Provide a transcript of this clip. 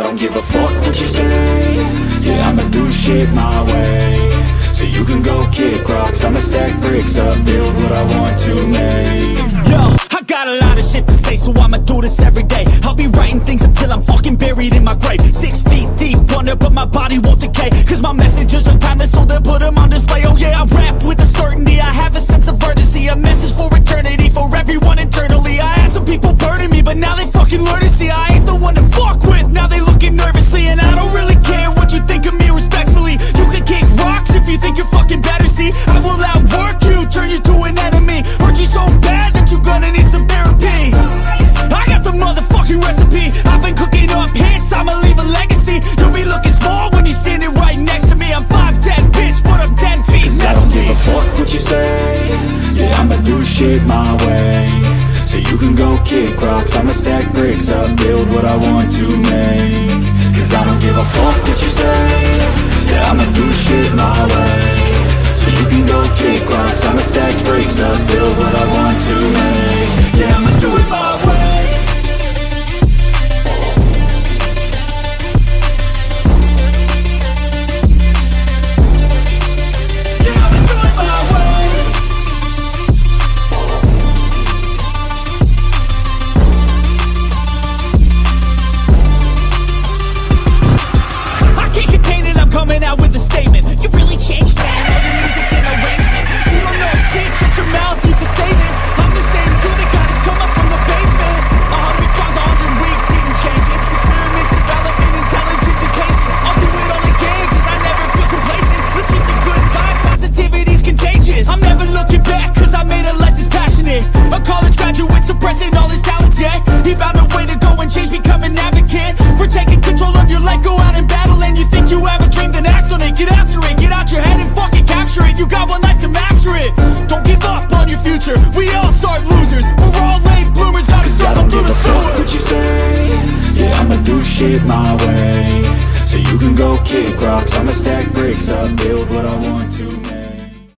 I don't give a fuck what you say. Yeah, I'ma do shit my way. So you can go kick rocks, I'ma stack bricks up, build what I want to make. Yo, I got a lot of shit to say, so I'ma do this every day. I'll be writing things until I'm fucking buried in my grave. 6 feet deep under, but my body won't decay. Cause my messages are timeless, so they'll put them on display. Oh yeah, I rap with a certainty, I have a sense of urgency. A message for eternity, for everyone internally. I had some people burning me, but now they fucking learn to see I ain't the one to fuck with, now they looking nervously. And I don't really care what you think of me respectfully. You can kick rocks if you think you're fucking better, see. I will outwork you, turn you to an enemy. Hurt you so bad that you're gonna need some therapy. I got the motherfucking recipe. I've been cooking up hits, I'ma leave a legacy. You'll be looking small when you're standing right next to me. I'm 5'10", bitch, but I'm 10 feet next to me. I don't give a fuck what you say. Yeah, I'ma do shit my way. So you can go kick rocks, I'ma stack bricks up, build what I want to make. Cause I don't give a fuck what you say. Yeah, I'ma do shit my way. So you can go kick rocks, I'ma stack bricks up, build what I want to make. Yeah, I'ma do it my way. Yeah, I'ma do it my way. I can't contain it, I'm coming out with a statement. You really changed, man, all your music and arrangement. You don't know shit, shut your mouth, you can save it. I'm the same dude that got us come up from the basement. 100 songs, 100 weeks, didn't change it. Experiments, development, intelligence, and patience. I'll do it all again, cause I never feel complacent. Let's keep the good vibes, positivity's contagious. I'm never looking back, cause I made a life that's passionate. A college graduate suppressing all his talents, yeah. He found a way to go and change, become an advocate. For taking control of your life, go out and battle. And you think you have a dream, then act on it. Get after it, get out your head and fucking capture it. You got one life to master it. Don't give up on your future, we all start losers. We're all late bloomers, gotta struggle through the sewer. What you say? Yeah, I'ma do shit my way. So you can go kick rocks, I'ma stack bricks up, build what I want to